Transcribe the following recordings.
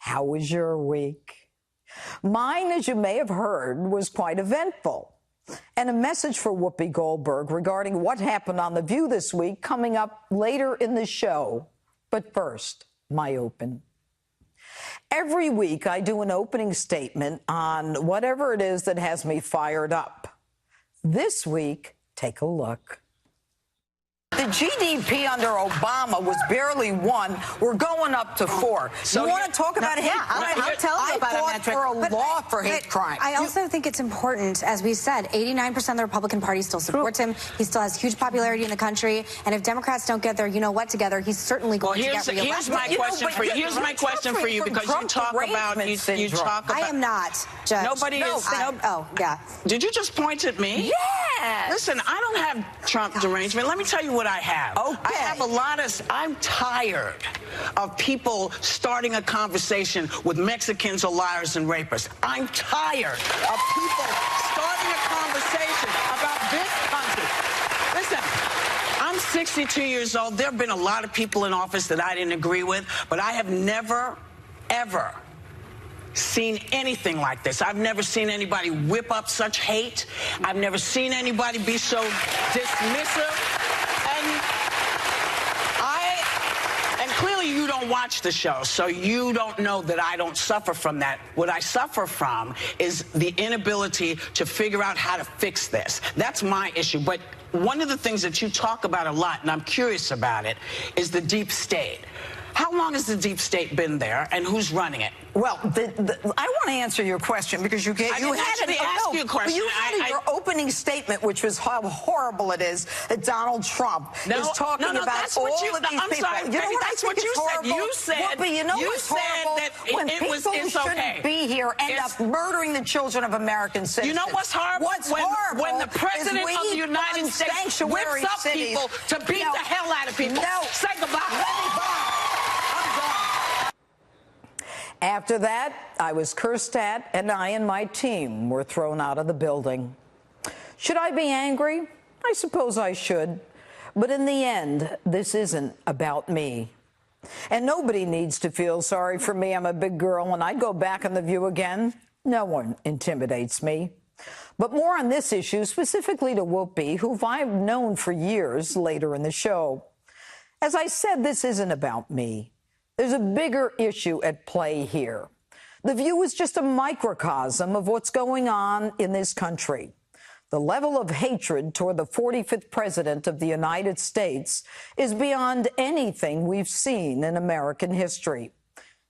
How was your week? Mine, as you may have heard, was quite eventful. And a message for Whoopi Goldberg regarding what happened on The View this week coming up later in the show. But first, my open. Every week I do an opening statement on whatever it is that has me fired up. This week, take a look. The GDP under Obama was barely 1. We're going up to 4. So you want to talk about hate crime? I'll tell you about I fought for a law for hate crime. I also think it's important, as we said, 89% of the Republican Party still supports him. He still has huge popularity in the country. And if Democrats don't get their you-know-what together, he's certainly going to get reelected. Here's my question for you. Here's my question for you, because you talk about... I am not, Judge. Nobody is... Oh, yeah. Did you just point at me? Yes. Listen, I don't have Trump derangement. Let me tell you what I have. Okay. I have a lot of... I'm tired of people starting a conversation with Mexicans or liars and rapists. I'm tired of people starting a conversation about this country. Listen, I'm 62 years old. There have been a lot of people in office that I didn't agree with, but I have never, ever seen anything like this. I've never seen anybody whip up such hate. I've never seen anybody be so dismissive. And clearly you don't watch the show, so you don't know that I don't suffer from that. What I suffer from is the inability to figure out how to fix this. That's my issue. But one of the things that you talk about a lot, and I'm curious about it, is the deep state. How long has the deep state been there, and who's running it? Well, I want to answer your question because you had you a question. You had your opening statement, which was how horrible it is that Donald Trump is talking about all of these people. I'm sorry, you know what that's I what think you is horrible? said. You said, Whoopi, you know what's horrible? that when it people was, who it's shouldn't okay. be here end up murdering the children of American citizens. You know what's horrible? What's horrible when the president of the United States whips up people to beat the hell out of people. No. Say goodbye. After that, I was cursed at, and I and my team were thrown out of the building. Should I be angry? I suppose I should. But in the end, this isn't about me. And nobody needs to feel sorry for me. I'm a big girl, and I'd go back on The View again. No one intimidates me. But more on this issue, specifically to Whoopi, who I've known for years, later in the show. As I said, this isn't about me. There's a bigger issue at play here. The View is just a microcosm of what's going on in this country. The level of hatred toward the 45th president of the United States is beyond anything we've seen in American history.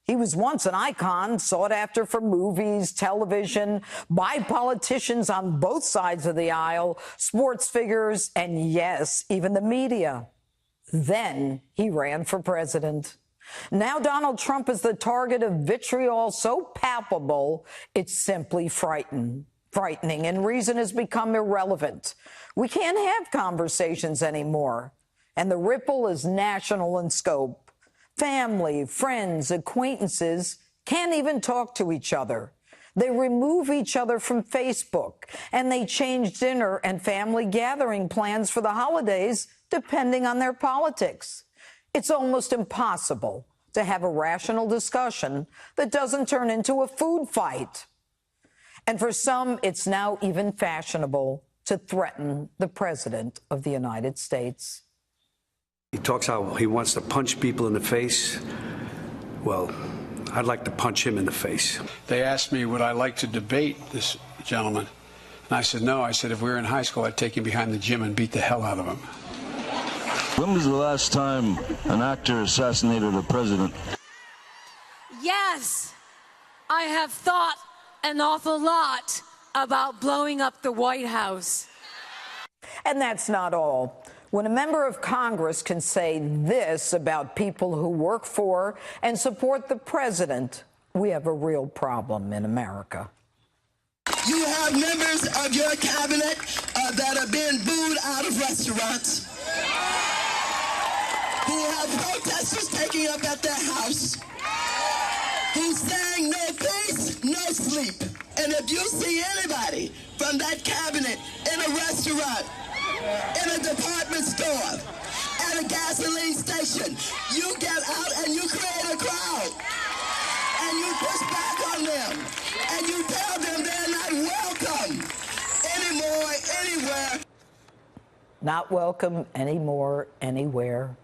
He was once an icon, sought after for movies, television, by politicians on both sides of the aisle, sports figures, and yes, even the media. Then he ran for president. Now Donald Trump is the target of vitriol so palpable, it's simply frightening, and reason has become irrelevant. We can't have conversations anymore, and the ripple is national in scope. Family, friends, acquaintances can't even talk to each other. They remove each other from Facebook, and they change dinner and family gathering plans for the holidays depending on their politics. It's almost impossible to have a rational discussion that doesn't turn into a food fight. And for some, it's now even fashionable to threaten the President of the United States. He talks how he wants to punch people in the face. Well, I'd like to punch him in the face. They asked me, would I like to debate this gentleman? And I said, no. I said, if we were in high school, I'd take him behind the gym and beat the hell out of him. When was the last time an actor assassinated a president? Yes, I have thought an awful lot about blowing up the White House. And that's not all. When a member of Congress can say this about people who work for and support the president, we have a real problem in America. You have members of your cabinet that are being booed out of restaurants, who have protesters taking up at their house, who's saying no peace, no sleep. And if you see anybody from that cabinet in a restaurant, in a department store, at a gasoline station, you get out and you create a crowd. And you anywhere. Not welcome anymore, anywhere.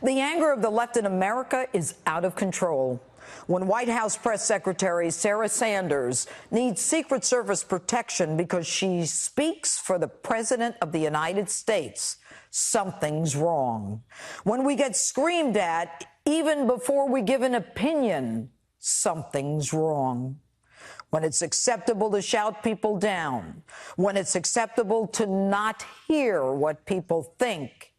The anger of the left in America is out of control. When White House Press Secretary Sarah Sanders needs Secret Service protection because she speaks for the President of the United States, something's wrong. When we get screamed at even before we give an opinion, something's wrong. When it's acceptable to shout people down, when it's acceptable to not hear what people think,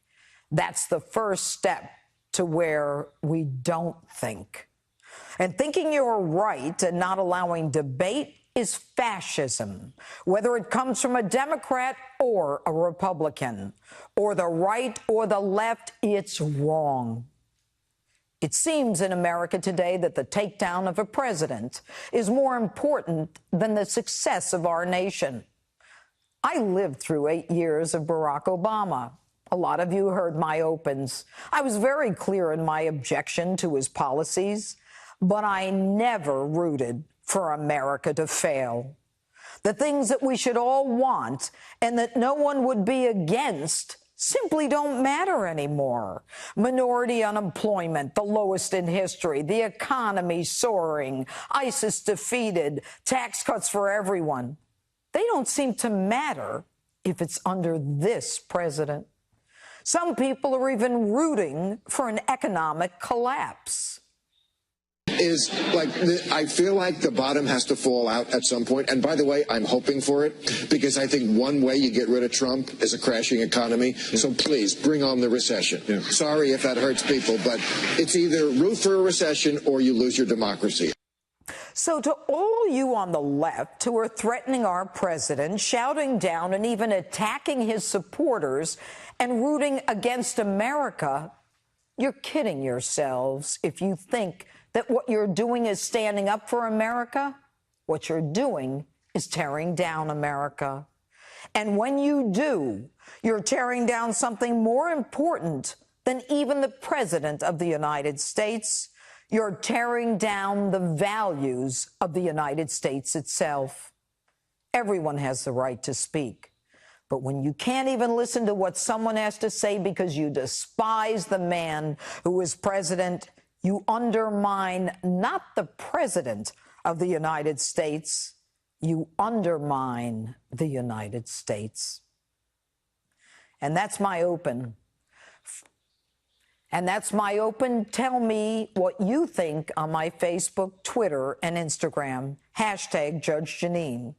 that's the first step to where we don't think. And thinking you're right and not allowing debate is fascism, whether it comes from a Democrat or a Republican, or the right or the left, it's wrong. It seems in America today that the takedown of a president is more important than the success of our nation. I lived through 8 years of Barack Obama. A lot of you heard my opens. I was very clear in my objection to his policies, but I never rooted for America to fail. The things that we should all want and that no one would be against simply don't matter anymore. Minority unemployment, the lowest in history, the economy soaring, ISIS defeated, tax cuts for everyone. They don't seem to matter if it's under this president. Some people are even rooting for an economic collapse. I feel like the bottom has to fall out at some point. And by the way, I'm hoping for it because I think one way you get rid of Trump is a crashing economy. Yeah. So please bring on the recession. Yeah. Sorry if that hurts people, but it's either root for a recession or you lose your democracy. So to all you on the left who are threatening our president, shouting down and even attacking his supporters and rooting against America, you're kidding yourselves if you think that what you're doing is standing up for America. What you're doing is tearing down America. And when you do, you're tearing down something more important than even the President of the United States. You're tearing down the values of the United States itself. Everyone has the right to speak. But when you can't even listen to what someone has to say because you despise the man who is president, you undermine not the President of the United States, you undermine the United States. And that's my open. Tell me what you think on my Facebook, Twitter, and Instagram. #Judge Jeanine.